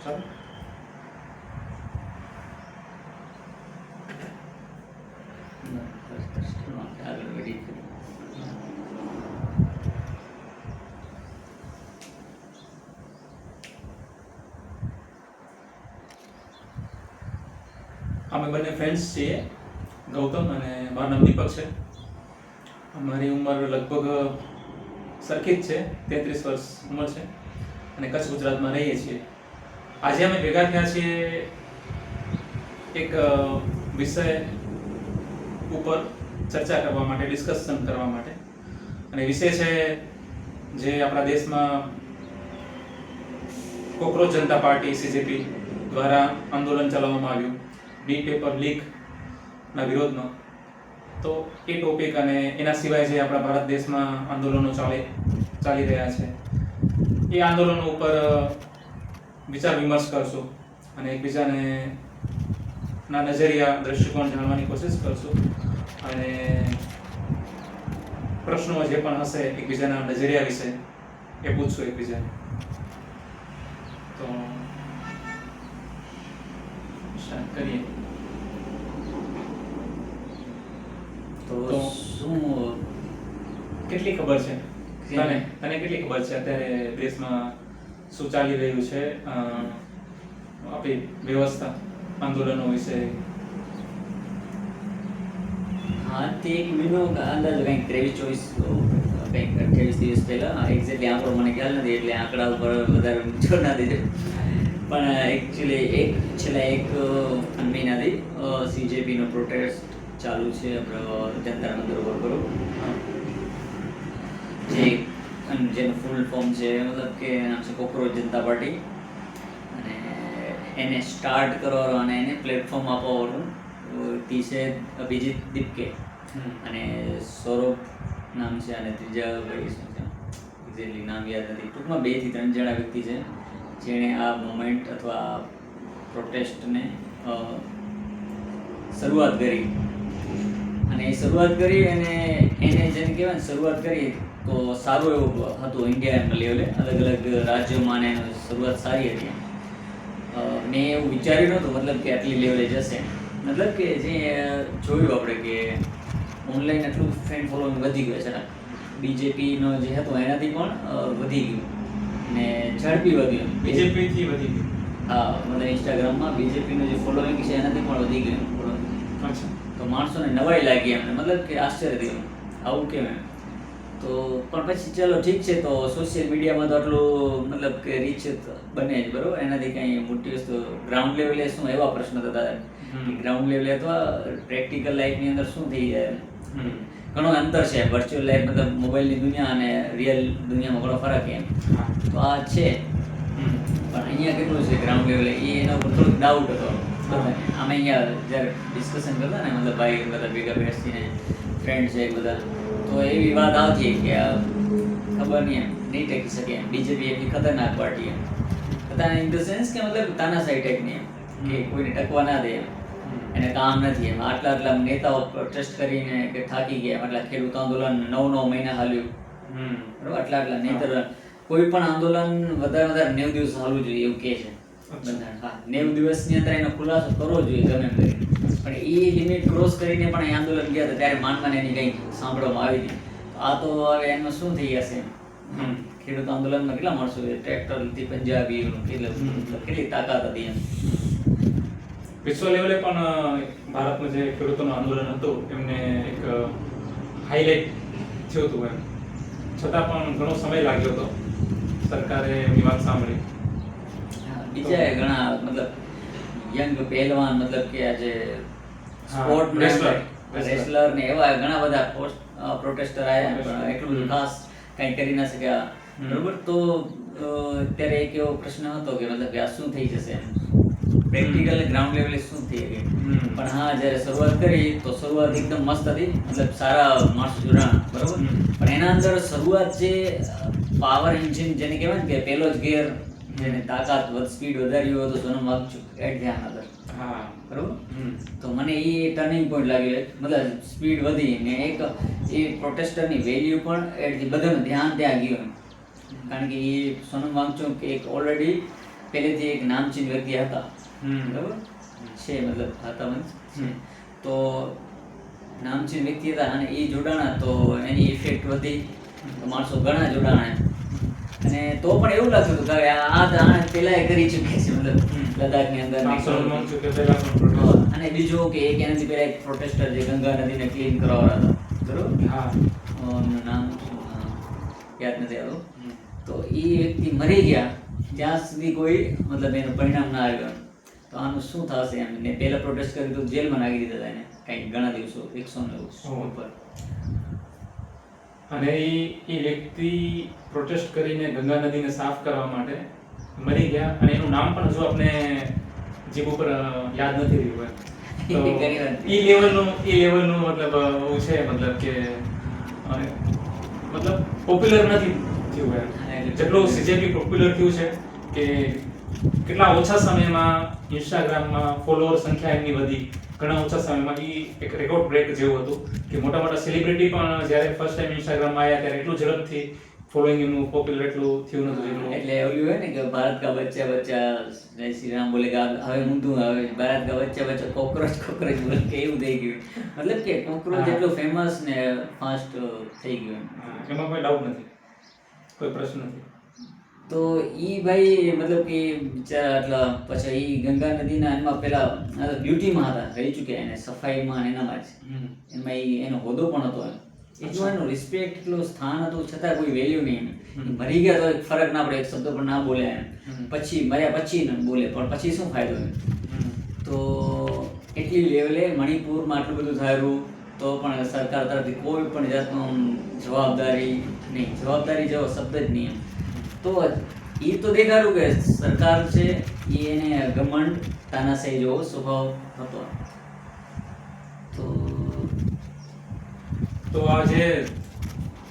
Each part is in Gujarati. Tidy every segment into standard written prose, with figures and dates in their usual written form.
ચાલો. આગળ વધી અમે બંને ફ્રેન્ડ્સ છીએ, ગૌતમ અને મારું નામ દીપક છે. અમારી ઉંમર લગભગ સરખી જ છે, 33 વર્ષ ઉંમર છે અને કચ્છ ગુજરાતમાં રહીએ છીએ. આજે અમે ભેગા થયા છીએ એક વિષય ઉપર ચર્ચા કરવા માટે, ડિસ્કશન કરવા માટે. અને વિષય છે જે આપણા દેશમાં કોકરોચ જનતા પાર્ટી CJP દ્વારા આંદોલન ચલાવવામાં આવ્યું બી પેપર લીકના વિરોધમાં. તો એ ટોપિક અને એના સિવાય જે આપણા ભારત દેશમાં આંદોલનો ચાલી રહ્યા છે એ આંદોલનો ઉપર વિચાર વિમર્શ કરશું અને એકબીજાને ના નજરિયા દ્રષ્ટિકોણ જાણવાની કોશિશ કરશું અને પ્રશ્નો જે પણ હશે એકબીજાના નજરિયા વિશે એ પૂછશું એકબીજાને. તો સ્ટાર્ટ કરીએ. તો શું કેટલી ખબર છે તને કેટલી ખબર છે અત્યારે દેશમાં શું ચાલી રહ્યું છે આપણી વ્યવસ્થા આંદોલનો વિશે? હા, તે એક મહિનો અંદાજ કંઈક 23-24 કંઈક 28 દિવસ પહેલાં એક્ઝેક્ટલી આંકડો મને ખ્યાલ નથી, એટલે આંકડા ઉપર વધારે જોર ના દેજો. પણ એકચ્યુઅલી છેલ્લા એક મહિનાથી CJPનો પ્રોટેસ્ટ ચાલુ છે જંતર મંતર ઉપર કરો, જેનું ફૂલ ફોર્મ છે મતલબ કે નામ છે કોકરોચ જનતા પાર્ટી. અને એને સ્ટાર્ટ કરવાનો અને એને પ્લેટફોર્મ આપવાનું તી છે અભિજીત દીપકે અને સૌરભ નામ છે, અને ત્રીજા ભાઈ શું છે એક્ઝેક્ટલી નામ યાદ નથી. ટૂંકમાં 2 થી 3 જણા વ્યક્તિ છે જેણે આ મોમેન્ટ અથવા પ્રોટેસ્ટને શરૂઆત કરી. અને એ શરૂઆત કરી અને એને જેને કહેવાય ને શરૂઆત કરી તો સારું એવું હતું ઇન્ડિયા લેવલે, અલગ અલગ રાજ્યોમાં અને એની શરૂઆત સારી હતી. મેં એવું વિચાર્યું નહોતું મતલબ કે આટલી લેવલે જશે. મતલબ કે જે જોયું આપણે કે ઓનલાઈન એટલું ફ્રેન્ડ ફોલોઈંગ વધી ગયું છે, BJPનો જે હતો એનાથી પણ વધી ગયું ને ઝડપી વધ્યું. BJPથી વધી ગયું. હા, મતલબ ઇન્સ્ટાગ્રામમાં BJPનું જે ફોલોઈંગ છે એનાથી પણ વધી ગયું. અચ્છા. તો માણસોને નવાઈ લાગી એમને, મતલબ કે આશ્ચર્ય થયું આવું કેમ એમ. તો પણ પછી ચલો ઠીક છે, તો સોશિયલ મીડિયામાં તો આટલું મતલબ કે રીચ બને જ બરોબર, એનાથી કંઈ મોટી વસ્તુ ગ્રાઉન્ડ લેવલે શું એવા પ્રશ્ન થતા કે ગ્રાઉન્ડ લેવલે અથવા પ્રેક્ટિકલ લાઈફની અંદર શું થઈ જાય, ઘણો અંતર છે. વર્ચ્યુઅલ લાઈફ મતલબ મોબાઈલની દુનિયા અને રિયલ દુનિયામાં ઘણો ફરક એમ. તો આ છે, પણ અહીંયા કેટલું છે ગ્રાઉન્ડ લેવલે એ એના ઉપર થોડોક ડાઉટ હતો. આમે અહીંયા જ્યારે ડિસ્કશન કરતા ને મતલબ ભાઈ બધા ભેગા બેસીને ફ્રેન્ડ છે બધા, તો એવી વાત આવતી કે ખબર નહીં એમ નહીં ટકી શકે એમ, BJP એટલી ખતરનાક પાર્ટી એમ. ખતરનાક ઇન ધ સેન્સ કે મતલબ તાનાશાહી ટાઈપની એમ, કે કોઈને ટકવા ના દે એમ, એને કામ નથી એમ. આટલા નેતાઓ પ્રોટેસ્ટ કરીને કે થાકી ગયા, આટલા ખેડૂત આંદોલન 9 મહિના હાલ્યું બરાબર, આટલા નહીંતર કોઈ પણ આંદોલન વધારે 90 દિવસ હાલવું જોઈએ એવું કહે છે બંધારણ. હા, 90 દિવસની અંદર એનો ખુલાસો કરવો જોઈએ ગમે એમ કરીને. પણ એ લિમિટ ક્રોસ કરીને પણ એ આંદોલન ગયા હતા ત્યારે માન એની કંઈક સાંભળવામાં આવી હતી. આ તો હવે એમાં શું થઈ જશે? ખેડૂત આંદોલનમાં કેટલા માણસો ટ્રેક્ટરથી પંજાબી કેટલી તાકાત હતી એમ. વિશ્વ લેવલે પણ ભારતમાં જે ખેડૂતોનું આંદોલન હતું એમને એક હાઈલાઇટ થયું હતું એમ, છતાં પણ ઘણો સમય લાગ્યો હતો સરકારે એમની વાત સાંભળી. બીજા ઘણા મતલબ યંગ પહેલવાન મતલબ કે આજે સ્પોર્ટ રેસલર ને એવા ઘણા બધા પ્રોટેસ્ટર આવ્યા, પણ એટલું બધું ખાસ કંઈ કરી ના શક્યા બરોબર. તો ત્યારે એક એવો પ્રશ્ન હતો કે મતલબ કે આ શું થઈ જશે એમ, પ્રેક્ટિકલ ગ્રાઉન્ડ લેવલે શું થઈ શકે. પણ હા, જ્યારે શરૂઆત કરી તો શરૂઆત એકદમ મસ્ત હતી, મતલબ સારા માણસો જોડાણા બરોબર. પણ એના અંદર શરૂઆત જે પાવર એન્જિન જેને કહેવાય ને કે પહેલો જ ગેર જેને તાકાત સ્પીડ વધારી હોય તો સોનમ વાંગચુક એડ ધ્યાન હતા. હા બરોબર. તો મને એ ટર્નિંગ પોઈન્ટ લાગ્યો, મતલબ સ્પીડ વધી ને એક એ પ્રોટેસ્ટરની વેલ્યુ પણ એડ બધાનું ધ્યાન ત્યાં ગયું. કારણ કે એ સોનમ વાંગચુક એક ઓલરેડી પહેલેથી એક નામચીન વ્યક્તિ હતા, હમ. બરાબર છે, મતલબ હતા means છે. તો નામચીન વ્યક્તિ હતા અને એ જોડાણા તો એની ઇફેક્ટ વધી, તો માણસો ઘણા જોડાણા એમ. અને તો પણ એવું લાગતું હતું કે હવે આ પેલા કરી ચૂક્યા છે, મતલબ લદ્દાખની અંદર ને સોનમ વાંગચુક કે પહેલા પણ protest. હા, અને બીજું કે એક એનાથી પહેલા એક પ્રોટેસ્ટર જે ગંગા નદીને ક્લીન કરાવવાના હતા, બરોબર હા. એમનું નામ શું? હા, યાદ નથી આવતું. હમ. તો એ વ્યક્તિ મરી ગયા ત્યાં સુધી કોઈ મતલબ એનું પરિણામ ના આવ્યું એમ. તો આનું શું થશે એમ. ને પહેલા પ્રોટેસ્ટ કરી તો જેલમાં નાખી દીધા હતા એને કંઈક ઘણા દિવસો 190 ઉપર. અને એ વ્યક્તિ પ્રોટેસ્ટ કરીને ગંગા નદીને સાફ કરવા માટે મરી ગયા અને એનું નામ પણ હજુ આપણે જીભ ઉપર યાદ નથી રહ્યું એમ. તો ઘણી વાર. એ લેવલનું મતલબ એવું છે, મતલબ કે અને મતલબ પોપ્યુલર નથી થયું એમ. જેટલું સીજેપી પોપ્યુલર થયું છે કે કેટલા ઓછા સમયમાં ઇન્સ્ટાગ્રામમાં ફોલોઅર સંખ્યા એમની વધી, ઘણા ઓછા સમયમાં. એ એક રેકોર્ડ બ્રેક જેવું હતું કે મોટા મોટા સેલિબ્રિટી પણ જ્યારે ફર્સ્ટ ટાઈમ ઇન્સ્ટાગ્રામમાં આવ્યા ત્યારે એટલું ઝડપથી ફોલોઈંગ એમનું પોપ્યુલર એટલું થયું નતું જેટલું. એટલે એવું હોય ને કે ભારત કા બચ્ચા બચ્ચા જય શ્રી રામ બોલે કે હવે ઊંધું આવે, ભારત કા બચ્ચા બચ્ચા કોકરોચ કોકરોચ બોલે કે એવું થઈ ગયું. મતલબ કે કોકરોચ હા. એટલું ફેમસ ને ફાસ્ટ થઈ ગયું એમ. હા, એમાં કોઈ ડાઉટ નથી, કોઈ પ્રશ્ન નથી. તો ઈ ભાઈ મતલબ કે બિચારા એટલા પછી ઈ ગંગા નદીના એમાં પેલા બ્યુટીમાં હતા, રહી ચૂક્યા એને સફાઈમાં ને એનામાં જ. એમાં ઈ એનો હોદ્દો પણ હતો એમ. એટલું એનું રિસ્પેક્ટ, એટલું સ્થાન હતું છતાં કોઈ વેલ્યુ નહીં એમ. ઈ મરી ગયા તો એક ફરક ના પડે, એક શબ્દ પણ ના બોલે એમ. પછી મર્યા પછી ન બોલે પણ પછી શું ફાયદો એમ. તો એટલી લેવલે મણિપુરમાં આટલું બધું થયેલું તો પણ સરકાર તરફથી કોઈ પણ જાતનું જવાબદારી નહીં, જવાબદારી જેવો શબ્દ જ નહીં એમ. તો એ તો દેખાડું કે સરકાર છે એ એને ઘમંડ તાનાશાહી જેવો સ્વભાવ હતો. તો આ જે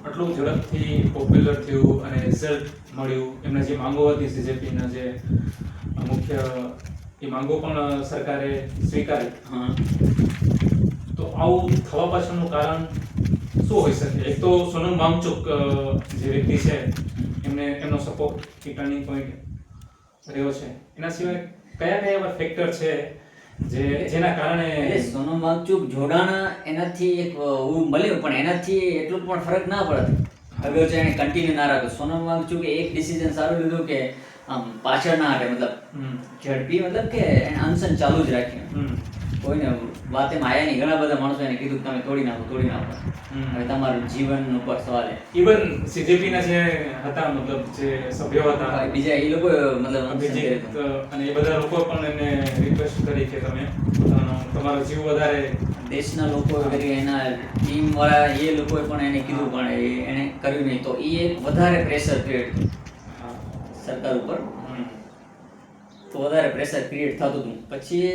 આટલું ઝડપથી પોપ્યુલર થયું અને રિઝલ્ટ મળ્યું, એમને જે માંગો હતી સીજેપીના જે મુખ્ય, એ માંગો પણ સરકારે સ્વીકારી. હા, તો આવું થવા પાછળનું કારણ શું હોઈ શકે? એક તો સોનમ વાંગચુક જે વ્યક્તિ છે એમને એમનો સપોર્ટ ટર્નિંગ પોઈન્ટ રહ્યો છે. એના સિવાય કયા કયા એવા ફેક્ટર છે જેના કારણે એટલે સોનમ વાંગચુક જોડાણા એનાથી એક મળ્યું પણ એનાથી એટલું પણ ફરક ના પડે. હવે છે એને કન્ટિન્યુ ના રાખ્યું. સોનમ વાંગચુકે એક ડિસિઝન સારું લીધું કે આમ પાછળ ના હટે, મતલબ ઝડપી, મતલબ કે એને અનશન ચાલુ જ રાખ્યું. કોઈને વાતેમાં આયા નહીં. ઘણા બધા માણસો એને કીધું કે તમે તોડી નાખો. હવે તમારું જીવન ઉપર સવાલ છે. ઇવન સીજેપીના જે હતા, મતલબ જે સભ્યો હતા, બીજા એ લોકો મતલબ અભિજીત અને એ બધા લોકો પણ એમને રિક્વેસ્ટ કરી કે તમે તમારો જીવ વધારે. દેશના લોકો કરી, એના ટીમ વાળા એ લોકોએ પણ એને કીધું પણ એને કર્યું નહીં. તો એ એક વધારે પ્રેશર ક્રિએટ સરકાર ઉપર, તો વધારે પ્રેશર ક્રિએટ થતું હતું. પછી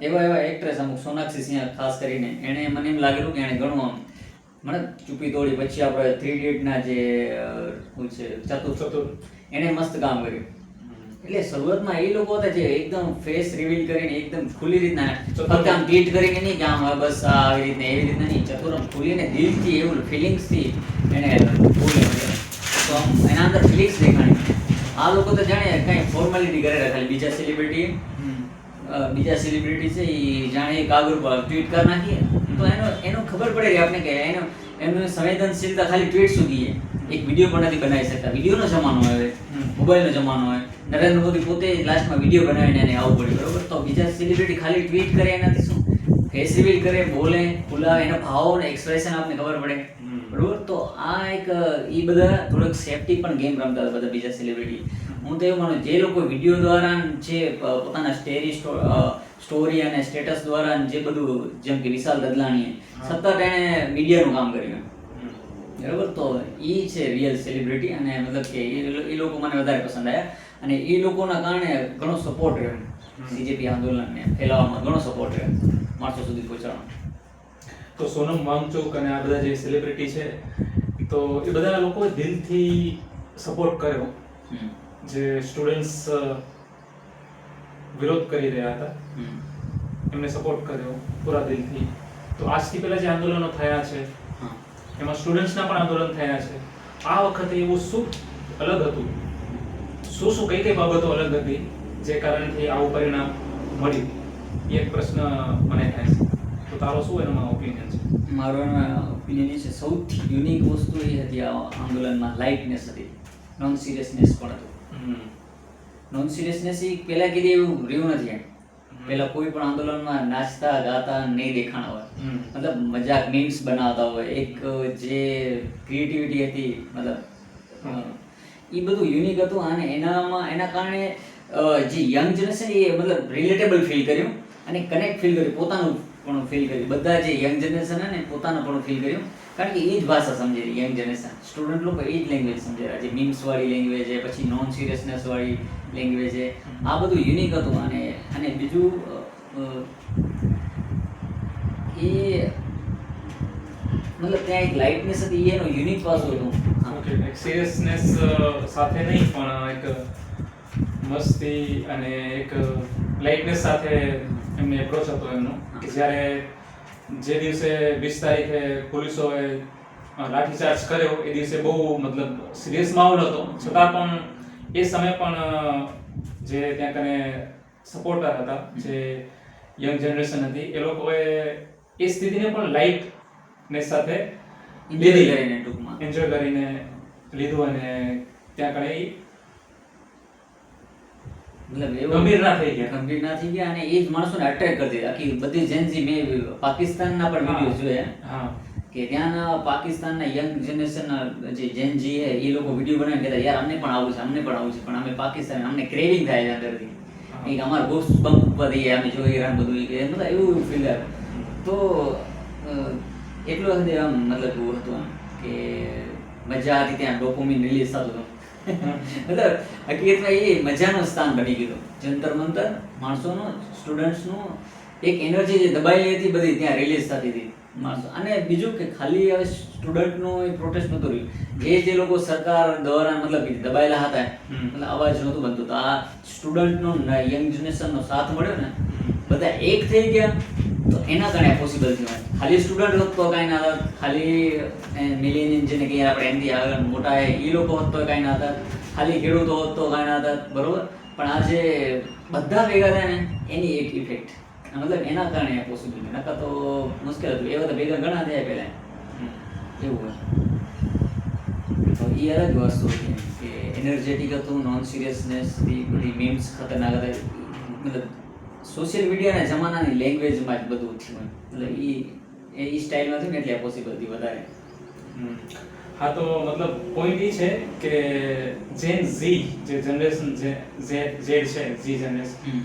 એવા એક્ટ્રેસ અમુક સોનાક્ષી સિંહ ખાસ કરીને એને મને એમ લાગેલું કે એને ઘણું આમ મને ચૂપી તોડી. પછી આપણે 3 ઇડિયટના જે શું છે ચતુર, એને મસ્ત કામ કર્યું. એટલે શરૂઆતમાં એ લોકો હતા જે એકદમ ફેસ રિવીલ કરીને એકદમ ખુલ્લી રીતના, ફક્ત આમ ટ્વીટ કરીને નહીં કે આમ બસ આવી રીતના એવી રીતના નહીં, ચતુર આમ ખુલીને દિલથી એવું ફિલિંગ્સથી એને બોલે. તો આમ એના અંદર ફિલિંગ્સ દેખાણી. આ લોકો તો જાણે કંઈ ફોર્માલિટી કરે ખાલી. બીજા સેલિબ્રિટી છે એ જાણે એક કાગળ પર ટ્વીટ કરી નાખીએ તો એનો ખબર પડે કે આપણે કે એનું સંવેદનશીલતા ખાલી ટ્વીટ સુધી છે. એક વિડીયો પણ નથી બનાવી શકતા. વિડીયોનો જમાનો હવે, મોબાઈલનો જમાનો હોય. નરેન્દ્ર મોદી પોતે લાસ્ટમાં વિડીયો બનાવીને એને આવવું પડ્યું, બરોબર. તો બીજા સેલિબ્રિટી ખાલી ટ્વીટ કરે, એનાથી શું ફેસ રિવીલ કરે, બોલે, ખુલ્લા એના ભાવો ને એક્સપ્રેશન આપને ખબર પડે, બરોબર. તો આ એક એ બધા થોડોક સેફટી પણ ગેમ રમતા હતા બધા બીજા સેલિબ્રિટી. હું તો એવું માનું જે લોકો વિડીયો દ્વારા જે પોતાના સ્ટોરી અને સ્ટેટસ દ્વારા જે બધું, જેમ કે વિશાલ દદલાણીએ સતત એણે મીડિયાનું કામ કર્યું, બરાબર. તો એ છે રિયલ સેલિબ્રિટી. અને મતલબ કે એ લોકો મને વધારે પસંદ આવ્યા. અને એ લોકોના કારણે ઘણો સપોર્ટ રહ્યો સીજેપી આંદોલનને ફેલાવવામાં, ઘણો સપોર્ટ રહ્યો માણસો સુધી પહોંચાડવામાં. તો સોનમ વાંગચુક અને આ બધા જે સેલિબ્રિટી છે તો એ બધા લોકો દિલથી સપોર્ટ કર્યો. જે સ્ટુડન્ટ્સ વિરોધ કરી રહ્યા હતા એમને સપોર્ટ કર્યો પૂરા દિલથી. તો આજથી પહેલા જે આંદોલનો થયા છે એમાં સ્ટુડન્ટ્સના પણ આંદોલન થયા છે. આ વખતે એવું શું અલગ હતું, શું કઈ બાબતો અલગ હતી જે કારણથી આવું પરિણામ મળ્યું એ એક પ્રશ્ન મને થાય છે. તો તારો શું એમાં ઓપિનિયન છે? મારો ઓપિનિયન એ છે, સૌથી યુનિક વસ્તુ એ હતી આ આંદોલનમાં લાઇટનેસ હતી, નોન સિરિયસનેસ પણ હતું. નોન સિરિયસનેસ એ પહેલાં કીધી એવું રહ્યું નથી એમ. પહેલાં કોઈ પણ આંદોલનમાં નાચતા ગાતા નહીં દેખાણા હોય, મતલબ મજાક મીમ્સ બનાવતા હોય, એક જે ક્રિએટિવિટી હતી, મતલબ એ બધું યુનિક હતું. અને એના કારણે જે યંગ જનરેશન એ મતલબ રિલેટેબલ ફીલ કર્યું અને કનેક્ટ ફીલ કર્યું, પોતાનું પણ ફીલ કર્યું. બધા જે યંગ જનરેશન છે ને પોતાનું પણ ફીલ કર્યું, કારણ કે એ જ ભાષા સમજે રહી યંગ જનરેશન. સ્ટુડન્ટ લોકો એ જ લેંગ્વેજ સમજે રહ્યા, જે મીમ્સવાળી લેંગ્વેજ છે, પછી નોન સિરિયસનેસવાળી લેંગ્વેજ છે. આ બધું યુનિક હતું. અને બીજું એ મતલબ ત્યાં એક લાઇટનેસ હતી, એનો યુનિક પાસું હતું. ઓકે, એક સિરિયસનેસ સાથે નહીં પણ એક મસ્તી અને એક લાઇટનેસ સાથે એમની એપ્રોચ હતો એમનો. કે જ્યારે જે દિવસે 20 તારીખે પોલીસોએ લાઠીચાર્જ કર્યો એ દિવસે બહુ મતલબ સિરિયસ માહોલ હતો, છતાં પણ એ સમયે પણ જે ત્યાં કને સપોર્ટર હતા, જે યંગ જનરેશન હતી, એ લોકોએ એ સ્થિતિને પણ લાઇટનેસ સાથે એન્જોય કરીને લીધું અને ત્યાં કને મતલબ ગંભીર ના થઈ ગયા. અને એ જ માણસોને અટ્રેક્ટ કરી દીધા. આખી બધી જેન્ઝી, મેં પાકિસ્તાનના પણ વિડીયો જોયા કે ત્યાંના પાકિસ્તાનના યંગ જનરેશનના જે જેન્ઝી છે એ લોકો વિડીયો બનાવીને કહેતા યાર અમને પણ આવું છે, પણ અમે પાકિસ્તાન, અમને ક્રેવિંગ થાય છે અંદરથી, કે અમારા ગોસ્ટ બમ્પ ઉપર અમે જોઈ રહ્યા બધું, કે મતલબ એવું ફીલ આવે. તો એટલું હદે આમ મતલબ એવું હતું આમ કે મજા હતી, ત્યાં ડોપામિન રિલીઝ થતું હતું. મતલબ હકીકતમાં એ મજાનું સ્થાન બની ગયું. જંતર મંતર માણસોનું, સ્ટુડન્ટ્સનું એક એનર્જી જે દબાયેલી હતી બધી ત્યાં રિલીઝ થતી હતી માણસો. અને બીજું કે ખાલી હવે સ્ટુડન્ટનું એ પ્રોટેસ્ટ નહોતું રહ્યું, જે લોકો સરકાર દ્વારા મતલબ દબાયેલા હતા, મતલબ અવાજ નહોતું બનતું, તો આ સ્ટુડન્ટનો યંગ જનરેશનનો સાથ મળ્યો ને, બધા એક થઈ ગયા, તો એના કારણે પોસિબલ થયું. ખાલી સ્ટુડન્ટ હોત તો કાંઈ ના હતા, ખાલી મિલેનિયમ જેને કહીએ આપણે એમથી આગળ મોટા એ લોકો હોત તો કાંઈ ના હતા, ખાલી ખેડૂતો હોત તો કાંઈ ના હતા, બરોબર. પણ આ જે બધા ભેગા થયા ને એની એક ઇફેક્ટ, મતલબ એના કારણે પોસિબલ થયું, નકર તો મુશ્કેલ હતું. એવા તો ભેગા ઘણા થયા પહેલાં, એવું હોય. તો એ અલગ વસ્તુ હતી કે એનર્જેટિક હતું, નોન સિરિયસનેસ હતી, બધી મીમ્સ ખતરનાક હતા. મતલબ સોશિયલ મીડિયાના જમાનાની લેંગ્વેજમાં જ બધું થયું, મતલબ એ સ્ટાઇલમાં થયું ને એટલે પોસિબલ હતી વધારે. હા, તો મતલબ પોઈન્ટ એ છે કે જેન ઝી જે જનરેશન ઝેડ છે, ઝી જનરેશન,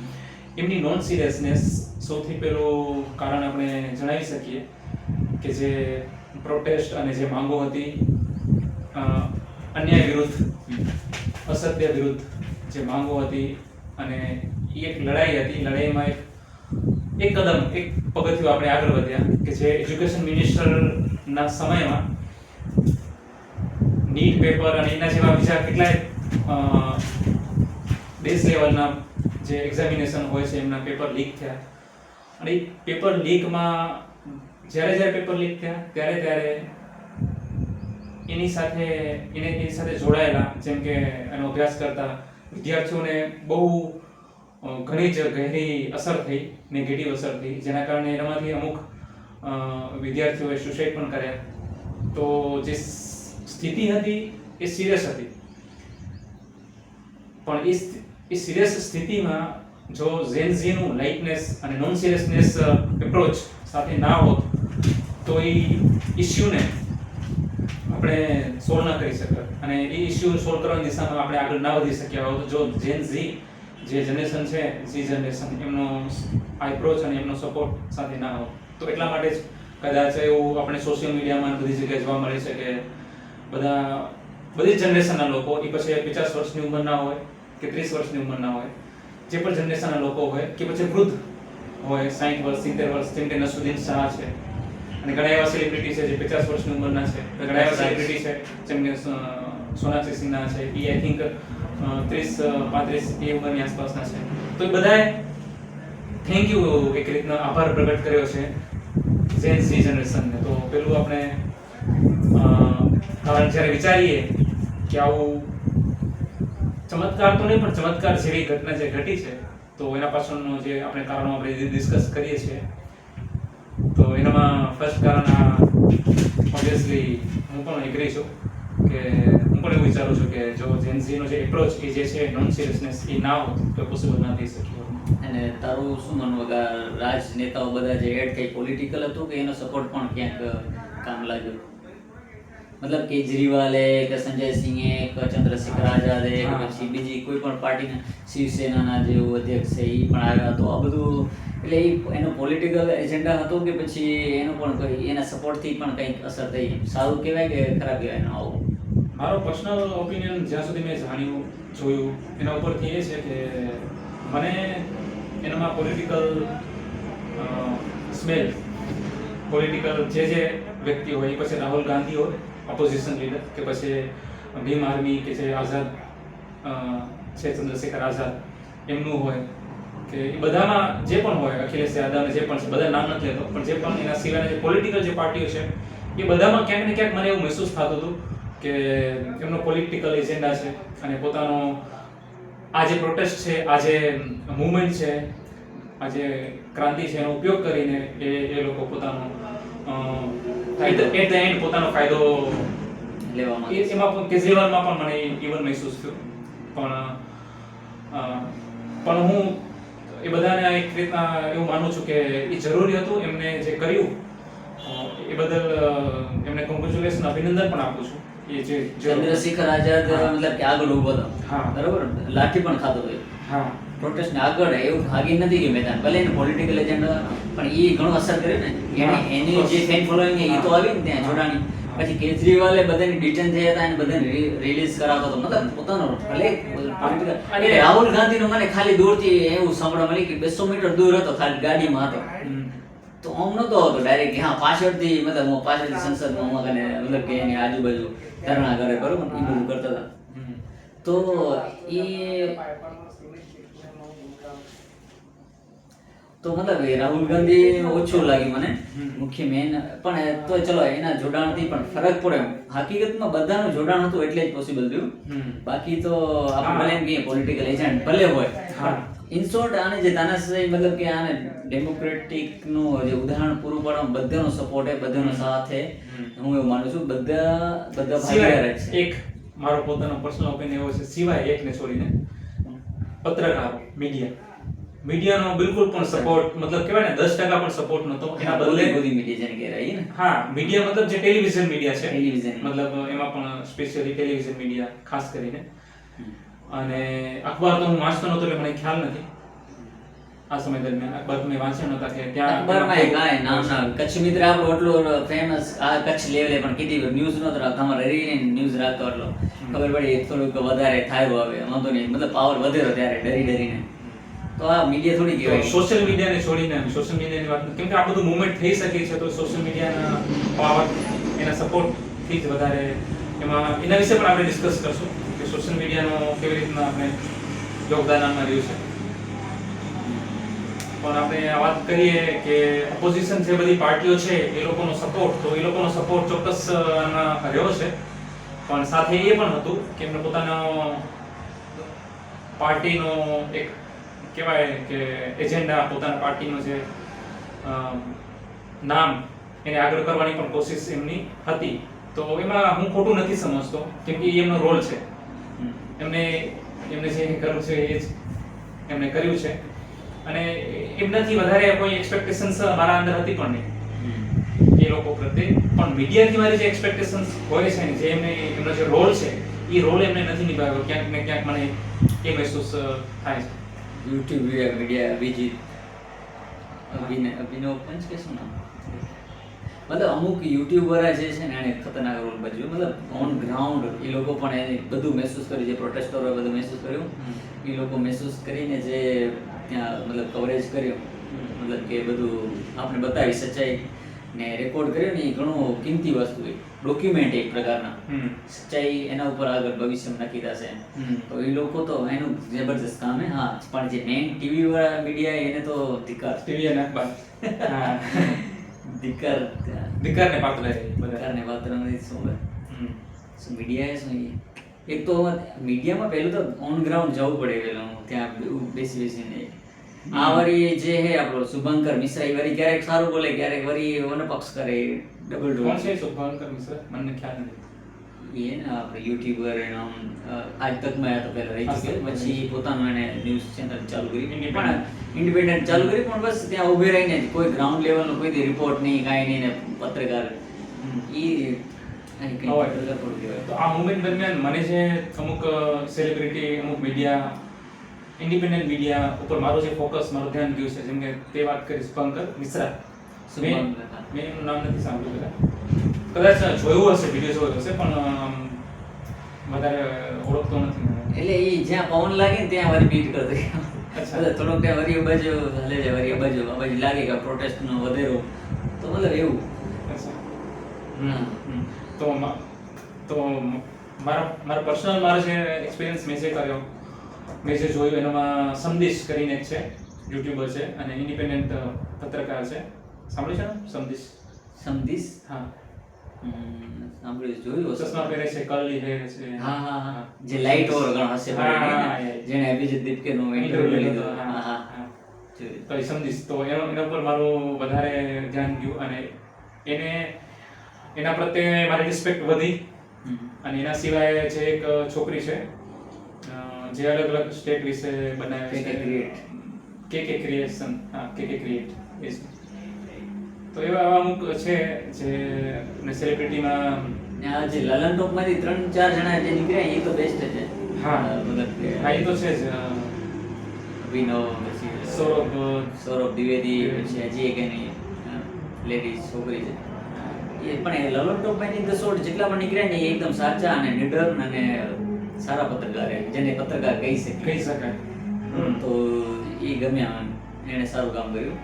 એમની નોન સિરિયસનેસ સૌથી પહેલું કારણ આપણે જણાવી શકીએ કે જે પ્રોટેસ્ટ અને જે માંગો હતી, અન્યાય વિરુદ્ધ, અસત્ય વિરુદ્ધ જે માંગો હતી, અને એ એક લડાઈ હતી. લડાઈમાં એક કદમ, એક પગથિયું આપણે આગળ વધ્યા કે જે એજ્યુકેશન મિનિસ્ટરના સમયમાં નીટ પેપર અને એના જેવા બીજા કેટલાય દેશ લેવલના જે એક્ઝામિનેશન હોય છે એમના પેપર લીક થયા. અને એ પેપર લીકમાં જ્યારે પેપર લીક થયા ત્યારે એની સાથે જોડાયેલા, જેમ કે એનો અભ્યાસ કરતા વિદ્યાર્થીઓને બહુ ઘણી જ ગહેરી અસર થઈ, નેગેટિવ અસર થઈ, જેના કારણે એનામાંથી અમુક વિદ્યાર્થીઓએ સુસાઇડ પણ કર્યા. તો જે સ્થિતિ હતી એ સિરિયસ હતી, પણ એ સિરિયસ સ્થિતિમાં જો ઝેન ઝીનું લાઇટનેસ અને નોન સિરિયસનેસ એપ્રોચ સાથે ના હોત તો એ ઇસ્યુને આપણે સોલ્વ ના કરી શકત, અને એ ઇસ્યુ સોલ્વ કરવાની દિશામાં આપણે આગળ ના વધી શક્યા હોત જો ઝેન ઝી જે જનરેશન છે, ઝી જનરેશન, એમનો આ એપ્રોચ અને એમનો સપોર્ટ સાથે ના હોત. તો એટલા માટે જ કદાચ એવું આપણે સોશિયલ મીડિયામાં બધી જગ્યાએ જોવા મળે છે કે બધી જનરેશનના લોકો, એ પછી 50 વર્ષની ઉંમરના હોય કે 30 વર્ષની ઉંમરના હોય, જે પણ જનરેશનના લોકો હોય કે પછી વૃદ્ધ હોય, 60 વર્ષ, 70 વર્ષ, જેમ કે નસરુદ્દીન શાહ છે, અને ઘણા એવા સેલિબ્રિટી છે જે 50 વર્ષની ઉંમરના છે, ઘણા એવા સેલિબ્રિટી છે જેમ કે સોનાક્ષી સિન્હા છે, એ આઈ થિંક 30-35 એ ઉંમરની આસપાસના છે. તો એ બધાએ થેન્ક યુ એક રીતના આભાર પ્રગટ કર્યો છે ઝેન ઝી જનરેશનને. તો પેલું આપણે કારણ જ્યારે વિચારીએ કે આવું ચમત્કાર તો નહીં, પણ ચમત્કાર જેવી ઘટના જે ઘટી છે તો એના પાછળનો જે આપણે કારણો આપણે ડિસ્કસ કરીએ છીએ, તો એનામાં ફર્સ્ટ કારણ આ ઓબ્વિયસલી હું પણ એગ્રી છું કે હું પણ એવું વિચારું છું કે જો જેનઝીનો જે એપ્રોચ એ જે છે નોન સિરિયસનેસ એ ના હોત તો પોસિબલ ના થઈ શક્યું. અને તારું શું માનવું કે આ રાજનેતાઓ બધા જે એડ કઈ પોલિટિકલ હતું કે એનો સપોર્ટ પણ ક્યાંક કામ લાગ્યો? મતલબ કેજરીવાલે કે સંજય સિંહે કે ચંદ્રશેખર આઝાદે કે પછી બીજી કોઈ પણ પાર્ટીના શિવસેનાના જે અધ્યક્ષ છે એ પણ આવ્યા, તો આ બધું એટલે એનો પોલિટિકલ એજન્ડા હતો કે પછી એનો પણ કોઈ એના સપોર્ટથી પણ કંઈક અસર થઈ? સારું કહેવાય કે ખરાબ કહેવાય એનો આવું? મારો પર્સનલ ઓપિનિયન જ્યાં સુધી મેં જાણ્યું જોયું એના ઉપરથી એ છે કે મને એનામાં પોલિટિકલ સ્મેલ, પોલિટિકલ જે વ્યક્તિ હોય, પછી રાહુલ ગાંધી હોય ઓપોઝિશન લીડર, કે પછી ભીમ આર્મી કે જે આઝાદ છે ચંદ્રશેખર આઝાદ એમનું હોય, કે એ બધામાં જે પણ હોય, અખિલેશ યાદવ જે પણ છે, બધા નામ નથી લેતો, પણ જે પણ એના સિવાયના જે પોલિટિકલ જે પાર્ટીઓ છે એ બધામાં ક્યાંક ને ક્યાંક મને એવું મહેસૂસ થતું હતું કે એમનો પોલિટિકલ એજન્ડા છે અને પોતાનો આ જે પ્રોટેસ્ટ છે, આ જે મૂવમેન્ટ છે, આ જે ક્રાંતિ છે એનો ઉપયોગ કરીને એ લોકો પોતાનો એટ ધ એન્ડ પોતાનો ફાયદો લેવામાં એમાં પણ કેજરીવાલમાં પણ મને ઇવન મહેસૂસ થયું. પણ હું એ બધાને એક રીતના એવું માનું છું કે એ જરૂરી હતું, એમને જે કર્યું એ બદલ એમને કોંગ્રેચ્યુલેશન, અભિનંદન પણ આપું છું. એ જે ચંદ્રશેખર આઝાદ મતલબ કે આગળ ઉભો હતો, બરાબર, લાઠી પણ ખાતો હતો, હા, પ્રોટેસ્ટ ને આગળ એવું ભાગી નથી ગયું મેદાન, ભલે એને પોલિટિકલ એજન્ડા પણ એ ઘણો અસર કર્યો ને, એની જે ફેન ફોલોઈંગ એ તો આવી ને ત્યાં જોડાણી. પછી કેજરીવાલે બધાને ડિટેન થયા હતા અને બધાને રિલીઝ કરાવતો હતો, મતલબ પોતાનો ભલે અને રાહુલ ગાંધીનો મને ખાલી દૂરથી એવું સાંભળવા મળ્યું કે 200 મીટર દૂર હતો, ખાલી ગાડીમાં હતો, તો આમ નતો હતો ડાયરેક્ટ, હા પાછળથી મતલબ હું પાછળથી સંસદમાં મતલબ કે એની આજુબાજુ ધરણા કરે, બરોબર, એ બધું કરતા હતા. તો તો મતલબ એ રાહુલ ગાંધી ઓછું લાગ્યું મને મુખ્ય મેન, પણ તો ચલો એના જોડાણથી પણ ફરક પડે. હકીકતમાં બધાનું જોડાણ હતું એટલે જ પોસિબલ થયું, બાકી તો આપણે ભલે એમ કહીએ પોલિટિકલ એજન્ટ ભલે હોય, ઇન શોર્ટ આને જે તાનાશાહી મતલબ કે આને ડેમોક્રેટિક નું જે ઉદાહરણ પૂરું પાડવા બધાનો સપોર્ટ છે, બધાનો સાથ છે, હું એવું માનું છું. બધા ભાગીદાર છે. એક મારો પોતાનો પર્સનલ ઓપિનિયન એવો છે, સિવાય એકને છોડીને પત્રકારો, મીડિયાનો બિલકુલ પણ સપોર્ટ, મતલબ કહેવાય ને 10% પણ સપોર્ટ નતો. એના બદલે બધી મીડિયા જેને કહેવાય ને, હા, મીડિયા મતલબ જે ટેલિવિઝન મીડિયા છે, ટેલિવિઝન મતલબ એમાં પણ સ્પેશિયલી ટેલિવિઝન મીડિયા ખાસ કરીને, અને અખબાર તો હું વાંચતો નતો એટલે મને ખ્યાલ નથી આ સમય દરમિયાન. અખબાર તો મેં વાંચ્યા નહોતા કે ત્યાં અખબારમાં કાંઈ નામ ના, કચ્છ મિત્ર આપણો એટલો ફેમસ આ કચ્છ લેવલે પણ કીધી ન્યૂઝ નતો રાખતો, અમારે રહીને ન્યૂઝ રાખતો, એટલો ખબર પડી થોડુંક વધારે થાય આવે વાંધો નહીં, મતલબ પાવર વધેરો ત્યારે ડરીને. તો આ મીડિયા થોડી કહેવાય. સોશિયલ મીડિયાને છોડીને સોશિયલ મીડિયાની વાત, કેમ કે આ બધું મૂવમેન્ટ થઈ શકે છે તો સોશિયલ મીડિયાના પાવર, એના સપોર્ટથી જ વધારે એમાં એના વિશે પણ આપણે ડિસ્કસ કરશું કે સોશિયલ મીડિયાનો કેવી રીતના આપણે યોગદાન આમાં રહ્યું છે. પણ આપણે આ વાત કરીએ કે ઓપોઝિશન છે, બધી પાર્ટીઓ છે, એ લોકોનો સપોર્ટ, તો એ લોકોનો સપોર્ટ ચોક્કસ આમાં રહ્યો છે, પણ સાથે એ પણ હતું કે એમને પોતાનો પાર્ટીનો એક કહેવાય કે એજન્ડા, પોતાના પાર્ટીનો જે નામ એને આગળ કરવાની પણ કોશિશ એમની હતી. તો એમાં હું ખોટું નથી સમજતો, કેમ કે એમનો રોલ છે, એમને જે કરવું છે એ જ એમને કર્યું છે, અને એમનાથી વધારે કોઈ એક્સપેક્ટેશન્સ મારા અંદર હતી પણ નહીં એ લોકો પ્રત્યે. પણ મીડિયાથી મારી જે એક્સપેક્ટેશન્સ હોય છે ને, જે એમનો જે રોલ છે એ રોલ એમને નથી નિભાવ્યો, ક્યાંક ને ક્યાંક મને એ મહેસૂસ થાય છે. યુટ્યુબ મીડિયા અભિજીત અભિનવ પંચ કે શું નામ, મતલબ અમુક યુટ્યુબર જે છે ને એને ખતરનાક રોલ ભજવ્યો, મતલબ ઓન ગ્રાઉન્ડ એ લોકો પણ એને બધું મહેસૂસ કર્યું, જે પ્રોટેસ્ટરો બધું મહેસૂસ કર્યું, એ લોકો મહેસૂસ કરીને જે ત્યાં મતલબ કવરેજ કર્યું, મતલબ કે બધું આપણે બતાવી સચ્ચાઈ ને રેકોર્ડ કર્યો ને, એ ઘણું કિંમતી વસ્તુ છે, ડોક્યુમેન્ટ એક પ્રકારના, સચ્ચાઈ એના ઉપર આગળ ભવિષ્યમાં નક્કી થશે. તો એ લોકો તો એનું જબરદસ્ત કામ હે. હા, પણ જે મેઇન ટીવી વાળા મીડિયા એને તો ધિક્કાર, ટીવી અને અખબાર ધિક્કારને પાત્ર નથી શું મીડિયા શું એક તો મીડિયામાં પહેલું તો ઓન ગ્રાઉન્ડ જવું પડે પેલું ત્યાં બેસીને આ વરી જે હે આપણો શુભંકર મિશ્રા એ વરી ક્યારેક સારું બોલે ક્યારેક વરી વનપક્ષ કરે ડબલ કોણ રોલ છે શુભાંકર મિશ્રા? મને ખ્યાલ નથી. એ ને આપણે યુટ્યુબર એનો આજ તકમાં આ તો પહેલા રહી ચૂક્યો પછી પોતાનું એને ન્યૂઝ ચેનલ ચાલુ કરી પણ ઇન્ડિપેન્ડન્ટ ચાલુ કરી પણ બસ ત્યાં ઊભી રહીને જ કોઈ ગ્રાઉન્ડ લેવલનો કોઈ રિપોર્ટ નહીં કાંઈ નહીં ને પત્રકાર તો આ મુવમેન્ટ દરમિયાન મને જે અમુક સેલિબ્રિટી અમુક મીડિયા ઇન્ડિપેન્ડન્ટ મીડિયા ઉપર મારું જે ફોકસ મારું ધ્યાન ગયું છે, જેમ કે તે વાત કરી શુભંકર મિશ્રા. મેં એનું નામ નથી સાંભળ્યું કદાચ જોયું હશે, વિડીયો જોયો હશે, પણ વધારે ઓળખતો નથી. એટલે એ જ્યાં પવન લાગે ને ત્યાં વરી બીટ કરતો અચ્છા. થોડોક ત્યાં વરી બાજુ હલે છે વરી બાજુ લાગે કે પ્રોટેસ્ટનો વધેરો તો મતલબ એવું. તો મારા પર્સનલ મારો જે એક્સપિરિયન્સ મેં જે કર્યો, મેં જે જોયું એનામાં સમદીશ કરીને એક છે, યુટ્યુબર છે અને ઇન્ડિપેન્ડન્ટ પત્રકાર છે. સાંભળ્યું છે સમદીશ? સમદીશ હા, સાંભળ્યું જોયું હશે. ચશ્મા પહેરે છે, કરલી હેર છે. હા હા હા, જે લાઈટ ઓવર ઘણો હશે જેને અભિજીત દીપકેનો ઇન્ટરવ્યુ લીધો. હા હા જોયું. તો એ સમદીશ, તો એના પર મારું વધારે ધ્યાન ગયું અને એના પ્રત્યે મારી રિસ્પેક્ટ વધી. અને એના સિવાય જે એક છોકરી છે જે અલગ અલગ સ્ટેટ વિશે બનાવે છે, કે ક્રિએશન, હા કે ક્રિએટ, એ છે. તો એવા અમુક છે જે સેલિબ્રિટીમાં આ જે લલન ટોપમાંથી 3-4 જણા જે નીકળ્યા એ તો બેસ્ટ છે. હા મતલબ કે હા, એ તો છે જ. અભિનવ, પછી સૌરભ દ્વિવેદી, પછી હજી એક એની લેડી છોકરી છે એ પણ એ લલન ટોપમાંથી 10 જેટલા પણ નીકળ્યા ને એ એકદમ સાચા અને નિડર અને સારા પત્રકાર, જેને પત્રકાર કહી શકાય. તો એ ગમ્યા, એણે સારું કામ કર્યું.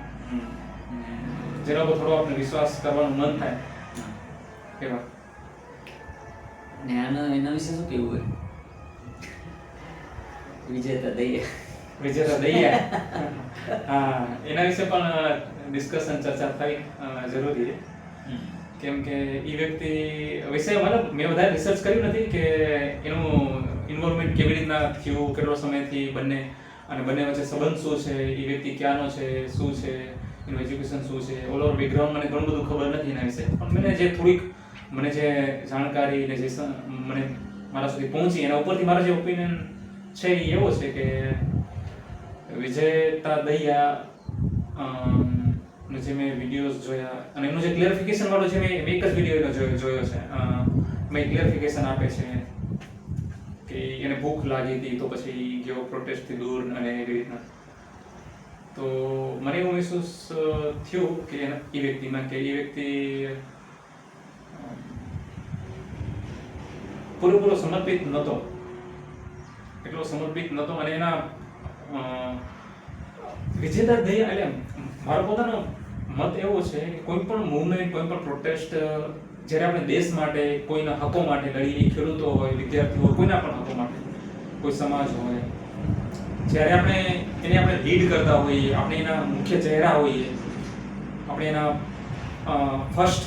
જેના પર થોડો આપણે વિશ્વાસ કરવાનું મન થાય એવા. ને એના વિશે શું કેવું હોય? વિજેતા દૈયા હા, એના વિશે પણ ડિસ્કશન, ચર્ચા થઈ જરૂરી છે. કેમ કે એ વ્યક્તિ વિશે મતલબ મેં વધારે રિસર્ચ કર્યું નથી કે એનું ઇન્વોલ્વમેન્ટ કેવી રીતના થયું, કેટલો સમયથી બંને વચ્ચે સંબંધ શું છે, એ વ્યક્તિ ક્યાંનો છે, શું છે, એનું એજ્યુકેશન શું છે, ઓલ ઓવર બેકગ્રાઉન્ડ મને ઘણું બધું ખબર નથી એના વિશે. પણ મને જે જાણકારી ને જે મને મારા સુધી પહોંચી એના ઉપરથી મારો જે ઓપિનિયન છે એ એવો છે કે વિજેતા દૈયા જે મેં વિડીયોઝ જોયા અને એનું જે ક્લિયરિફિકેશન વાળો છે, મેં એક જ વિડીયો જોયો છે. મેં ક્લિયરિફિકેશન આપે છે કે એને ભૂખ લાગી હતી તો પછી ગયો પ્રોટેસ્ટથી દૂર અને એવી રીતના. તો મને એવું મહેસૂસ થયું કે એ વ્યક્તિ પૂરેપૂરો સમર્પિત નહોતો, એટલો સમર્પિત નહોતો. અને એના વિજેતા દૈયા એટલે મારો પોતાનો મત એવો છે કે કોઈ પણ મૂવમેન્ટ, કોઈ પણ પ્રોટેસ્ટ જ્યારે આપણે દેશ માટે, કોઈના હકો માટે લડીએ, ખેડૂતો હોય, વિદ્યાર્થીઓ હોય, કોઈના પણ હકો માટે, કોઈ સમાજ હોય, જ્યારે આપણે લીડ કરતા હોઈએ, આપણે એના મુખ્ય ચહેરા હોઈએ, આપણે એના ફર્સ્ટ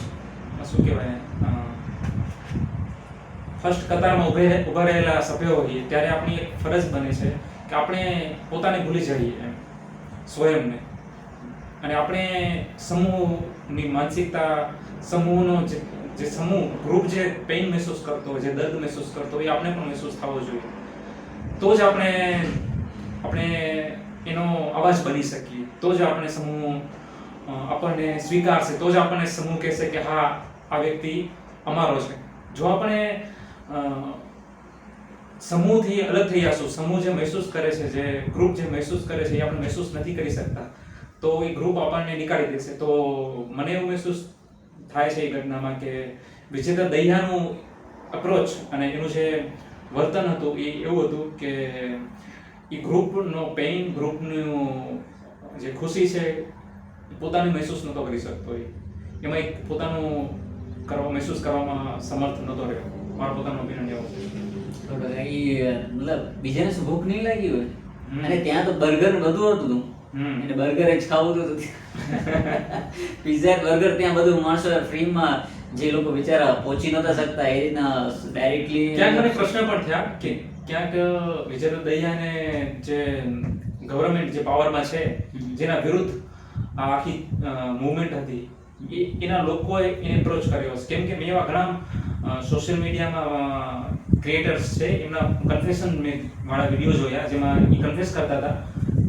કતારમાં ઊભા રહેલા સભ્યો હોઈએ, ત્યારે આપણી એક ફરજ બને છે કે આપણે પોતાને ભૂલી જઈએ એમ, સ્વયંને. અને આપણે સમૂહની માનસિકતા, સમૂહનો જે ગ્રુપ જે પેઇન મહેસૂસ કરતો હોય, જે દર્દ મહેસૂસ કરતો હોય, એ આપણે પણ મહેસૂસ થવો જોઈએ. તો જ આપણે એનો અવાજ બની શકીએ, તો જ આપણે સમૂહ આપણને સ્વીકારશે, તો જ આપણને સમૂહ કહેશે કે હા આ વ્યક્તિ અમારો છે. જો આપણે સમૂહથી અલગ થઈ જશું, સમૂહ જે મહેસૂસ કરે છે, જે ગ્રુપ જે મહેસૂસ કરે છે, એ આપણે મહેસૂસ નથી કરી શકતા, તો એ ગ્રુપ આપણને નીકાળી દેશે. તો મને એવું મહેસૂસ થાય છે એ ઘટનામાં કે વિજેતા દૈયાનું અપ્રોચ અને એનું જે વર્તન હતું એ એવું હતું કે એ ગ્રુપનો પેઇન, ગ્રુપનું જે ખુશી છે પોતાની મહેસૂસ નહોતો કરી શકતો. એમાં એક પોતાનું મહેસૂસ કરવામાં સમર્થ નહોતો રહ્યો. મારો પોતાનો ઓપિનિયન એવો છે. મતલબ બીજાને શું ભૂખ નહીં લાગી હોય, અને ત્યાં તો બર્ગર બધું હતું, એને બર્ગર જ ખાવું હતું. પિઝા, બર્ગર ત્યાં બધું માણસો ફ્રીમાં જે લોકો બિચારા પહોંચી નતા શકતા એ રીતના ડાયરેક્ટલી ક્યાંક મને પ્રશ્ન પણ થયા કે ક્યાંક વિજય દહિયાને જે ગવર્મેન્ટ જે પાવરમાં છે જેના વિરુદ્ધ આ આખી મૂવમેન્ટ હતી એના લોકોએ એને એપ્રોચ કર્યો છે. કેમ કે મેં એવા ઘણા સોશિયલ મીડિયામાં ક્રિએટર્સ છે એમના કન્ફેશન મેં વાળા વિડીયો જોયા જેમાં એ કન્ફેસ કરતા હતા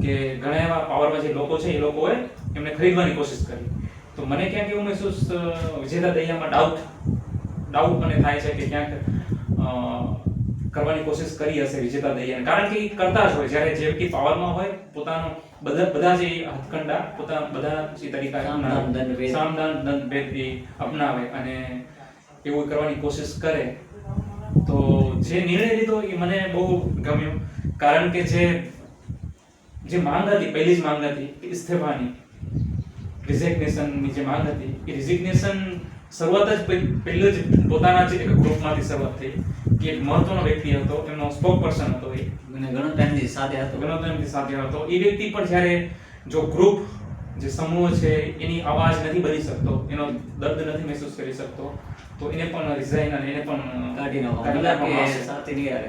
કે ઘણા એવા પાવરમાં જે લોકો છે એ લોકોએ એમને ખરીદવાની કોશિશ કરી. તો મને ક્યાંક એવું મહેસૂસ વિજેતા દહિયામાં ડાઉટ મને થાય છે કે ક્યાંક કરવાની કોશિશ કરી હશે વિજેતા દહિયાને, કારણ કે એ કરતા જ હોય જ્યારે જે વ્યક્તિ પાવરમાં હોય પોતાનો બધા જે હથકંડા પોતા બધા જે તરીકા સામદાન દંડ ભેદ અપનાવે અને એવું કરવાની કોશિશ કરે. તો જે નિર્ણય લીધો એ મને બહુ ગમ્યો, કારણ કે જે માંગ હતી પહેલી જ માંગ હતી ઇસ્તીફાની, રિઝિગ્નેશનની જે માંગ હતી એ રિઝિગ્નેશન શરૂઆત જ પહેલું જ પોતાના જ એક ગ્રુપમાંથી શરૂઆત થઈ કે એક મહત્વનો વ્યક્તિ હતો, એમનો સ્પોક પર્સન હતો, એ ઘણો ટાઈમથી સાથે હતો. એ વ્યક્તિ પણ જ્યારે જો ગ્રુપ જે સમૂહ છે એની અવાજ નથી બની શકતો, એનો દર્દ નથી મહેસૂસ કરી શકતો, તો એને પણ રિઝાઇન અને એને પણ કાઢી નાખવામાં આવશે.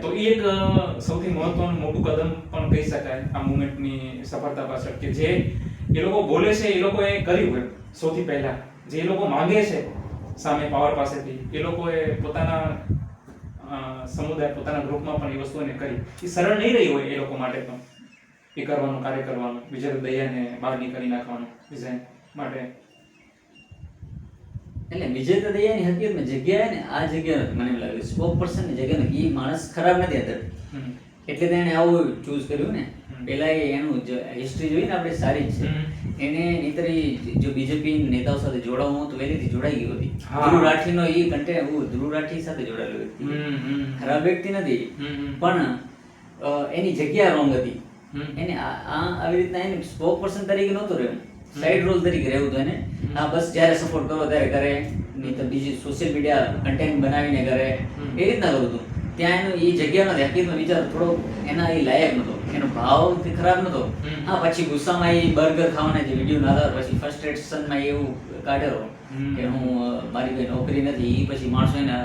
તો એ એક સૌથી મહત્વનું મોટું કદમ પણ કહી શકાય આ મુવમેન્ટની સફળતા પાછળ, કે જે એ લોકો બોલે છે એ લોકોએ કર્યું એમ. સૌથી પહેલા જે એ લોકો માંગે છે સામે પાવર પાસેથી એ લોકોએ પોતાના સમુદાય પોતાના ગ્રુપમાં પણ એ વસ્તુને કરી. એ સરળ નહીં રહી હોય એ લોકો માટે પણ એ કરવાનું, કાર્ય કરવાનું, વિજય દહિયાને બહાર નીકળી નાખવાનું ડિઝાઇન માટે. એટલે વિજેતા દયાની હકીકતમાં જગ્યા ને આ જગ્યા નથી, મને એમ લાગે સ્પોક પર્સન ની જગ્યા નથી. એ માણસ ખરાબ નથી અંદર, એટલે તેણે આવું ચૂઝ કર્યું ને. પેલા એનું હિસ્ટ્રી જોઈને આપણે સારી જ છે. એને નહીતર જો બીજેપી નેતાઓ સાથે જોડાવું તો વહેલીથી જોડાઈ ગઈ હતી. ધ્રુવ રાઠીનો એ કન્ટેન્ટ ધ્રુવ રાઠી સાથે જોડાયેલો વ્યક્તિ, ખરાબ વ્યક્તિ નથી, પણ એની જગ્યા રોંગ હતી. એને આવી રીતના એને સ્પોક પર્સન તરીકે નહોતું રહેવું, સાઈડ રોલ તરીકે રહેવું હતું એને. હા બસ જ્યારે સપોર્ટ કરો ત્યારે કરે, નહીં તો બીજી સોશિયલ મીડિયા કન્ટેન્ટ બનાવીને કરે, એ રીતના કરું હતું. ત્યાં એનું એ જગ્યા નથી, હકીકતમાં વિચાર થોડો એના એ લાયક નહોતો, એનો ભાવ ખરાબ નહોતો. હા પછી ગુસ્સામાં એ બર્ગર ખાવાના જે વિડીયો નાતા, પછી ફ્રસ્ટ્રેશનમાં એવું કાઢેલો કે હું મારી કોઈ નોકરી નથી, એ પછી માણસો એને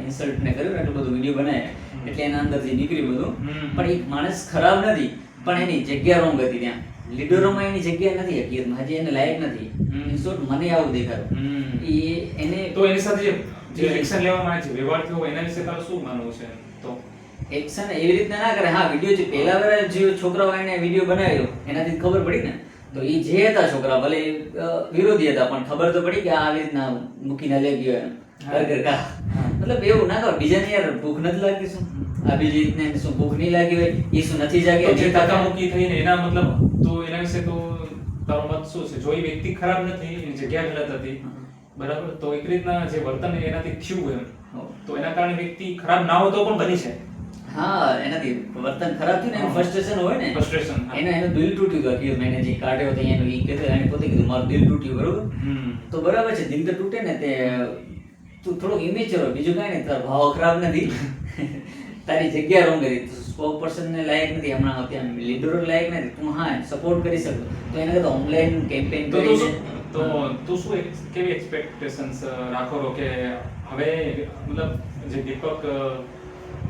ઇન્સલ્ટ ને કર્યું એટલું બધું વિડીયો બનાવે એટલે એના અંદરથી નીકળ્યું બધું. પણ એ માણસ ખરાબ નથી, પણ એની જગ્યા રોંગ હતી. ત્યાં લીડરોમાં એની જગ્યા નથી, હકીકતમાં હજી એને લાયક નથી. ઇન શોર્ટ મને આવું દેખાયું. એને તો એની સાથે જે એક્શન લેવામાં આવે છે વ્યવહાર થયો એના વિશે તારું શું માનવું છે? તો એક્શન એવી રીતના ના કરે. હા વિડીયો જે પહેલા વાર જે છોકરાઓ એને વિડીયો બનાવ્યો એનાથી ખબર પડી ને, તો એ જે હતા છોકરા ભલે વિરોધી હતા પણ ખબર તો પડી કે આવી રીતના મૂકીને લઈ ગયો એમ બર્ગર કા. મતલબ એવું ના કર, બીજાને યાર ભૂખ નથી લાગતી શું? અભિજીતને શું ભૂખ નહીં લાગી હોય? એ શું નથી જાગે? જે ધક્કામુક્કી થઈને એના મતલબ તો એના વિશે તો તારો મત શું છે? જો એ વ્યક્તિ ખરાબ નથી, એની જગ્યા ગલત હતી, બરાબર, તો એક રીતના જે વર્તન એનાથી થયું એમ, તો એના કારણે વ્યક્તિ ખરાબ ના હોતો પણ બની છે. હા એનાથી વર્તન ખરાબ થયું ને, એનું ફ્રસ્ટ્રેશન હોય ને, ફ્રસ્ટ્રેશન એનું દિલ તૂટ્યું હતું. કે મેં જે કાઢ્યો હતો એનું ઈ કહેતો, એને પોતે કીધું મારું દિલ તૂટ્યું, બરોબર. તો બરાબર છે, દિલ તો તૂટે ને, તે તું થોડોક ઇમેચ્યોર હોય, બીજું કાંઈ નહીં, તારો ભાવ ખરાબ નથી, તારી જગ્યા રોંગ હતી, સ્પોક પર્સન ને લાયક નથી, હમણાં ત્યાં લીડરો લાયક નથી. તું હા સપોર્ટ કરી શકો તો એના કરતા ઓનલાઈન કેમ્પેન કરીને તો તું શું કેવી એક્સપેક્ટેશન્સ રાખો છો કે હવે મતલબ જે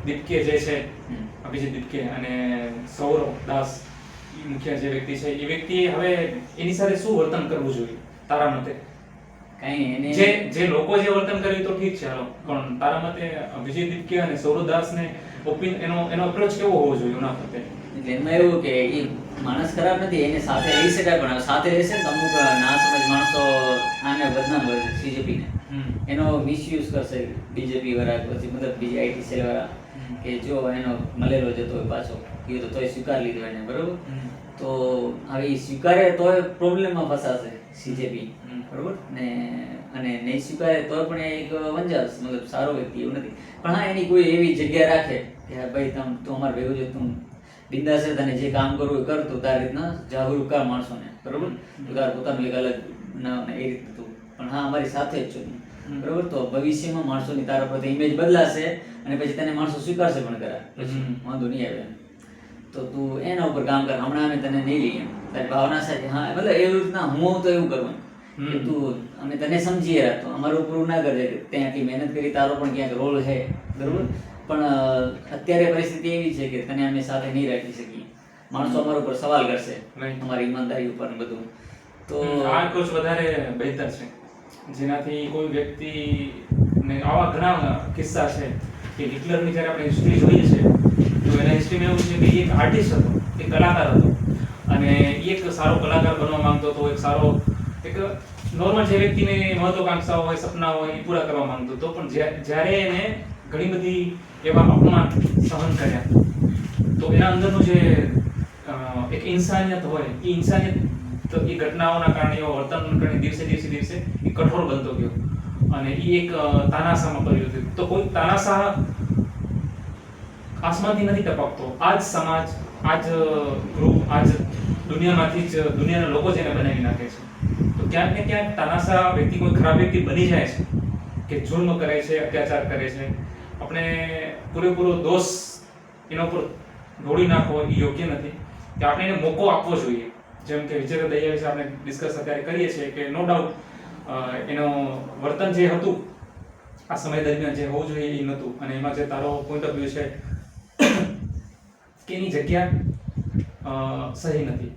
દીપકે જે છે અભિજીત દીપકે અને સૌરવ દાસ મુખ્ય જે વ્યક્તિ છે એ વ્યક્તિએ હવે એની સાથે શું વર્તન કરવું જોઈએ તારા મતે? કાંઈ એને જે લોકો જે વર્તન કર્યું તો ઠીક છે, હાલો, પણ તારા મતે અભિજીત દીપકે અને સૌરવ દાસને એનો અપ્રોચ કેવો હોવો જોઈએ એના પ્રત્યે? એટલે એમાં એવું કે એ માણસ ખરાબ નથી, એને સાથે રહી શકાય, પણ સાથે રહેશે ને તો અમુક ના સમજ માણસો આને બદનામ કરે છે, CJP ને એનો મિસયુઝ કરશે બીજેપી વાળા, પછી મતલબ બીજા IT સેલ વાળા, કે જો એનો મળેલો જતો હોય પાછો એ તો તોય સ્વીકાર લીધો એને, બરોબર. તો હવે એ સ્વીકારે તોય પ્રોબ્લેમમાં ફસાશે CJP, બરોબર ને, અને નહીં સ્વીકારે તો પણ એક વંજાસ, મતલબ સારો વ્યક્તિ એવું નથી. પણ હા એની કોઈ એવી જગ્યા રાખે કે ભાઈ તું અમારે ભેગું છે, તું બિંદાસ છે, તને જે કામ કરવું એ કર, તું તારી રીતના જાગૃત કર માણસોને, બરોબર, તું તાર પોતાનું એક અલગ ના એ રીતે તું, પણ હા અમારી સાથે જ છો, બરોબર. તો ભવિષ્યમાં માણસોની તારા પ્રત્યે ઇમેજ બદલાશે અને પછી તને માણસો સ્વીકારશે પણ ખરા, પછી વાંધો નહીં આવે. તો તું એના ઉપર કામ કર, હમણાં અમે તને નહીં લઈએ, તારી ભાવના સાથે. હા મતલબ એવી રીતના હું તો એવું કરવાનું કે તું અમે તને સમજીએ રાખતો અમારું પૂરું ના કરજે કે તે આટલી મહેનત કરી તારો પણ ક્યાંક રોલ છે બરોબર પણ અત્યારે પરિસ્થિતિ એવી છે કે તને અમે સાથે નહીં રાખી શકીએ માણસો અમારા ઉપર સવાલ કરશે Right. અમારી ઈમાનદારી ઉપર ને બધું તો આ કોર્સ વધારે બહેતર છે જેનાથી કોઈ વ્યક્તિ ને આવા ઘણા કિસ્સા છે કે હિટલરની જ્યારે આપણે હિસ્ટ્રી જોઈએ છે તો એના હિસ્ટ્રીમાં એવું છે કે એ એક આર્ટિસ્ટ હતો, એક કલાકાર હતો અને એ એક સારો કલાકાર બનવા માંગતો હતો, એક સારો એક નોર્મલ જે વ્યક્તિને મહત્વાકાંક્ષાઓ હોય, સપના હોય એ પૂરા કરવા માંગતો હતો, પણ જ્યારે એને ઘણી બધી એવા અપમાન સહન કર્યા તો એના અંદરનું જે એક ઇન્સાનિયત હોય એ ઇન્સાનિયત તો એ ઘટનાઓના કારણે એવો વર્તન કરીને દિવસે એ કઠોર બનતો ગયો અને એ એક તાનાશાહમાં પરિણત થયું. તો કોઈ તાનાશાહ આસમાનથી નથી ટપકતો, આજ સમાજ, આજ ગ્રુપ, આજ દુનિયામાંથી જ દુનિયાના લોકો જેને બનાવી નાખે છે. તો ક્યાંક ને ક્યાંક તાનાશાહ વ્યક્તિ કોઈ ખરાબ વ્યક્તિ બની જાય છે કે જુલ્મ કરે છે, અત્યાચાર કરે છે, આપણે પૂરેપૂરો દોષ એના ઉપર ઢોળી નાખવો એ યોગ્ય નથી કે આપણે એને મોકો આપવો જોઈએ. જેમ કે વિજેતા દયા વિશે આપણે ડિસ્કસ અત્યારે કરીએ છીએ કે નો ડાઉટ એનો વર્તન જે હતું આ સમય દરમિયાન જે હોવું જોઈએ એ નહોતું અને એમાં જે તારો પોઈન્ટ ઓફ વ્યૂ છે કે એની જગ્યા સહી નથી.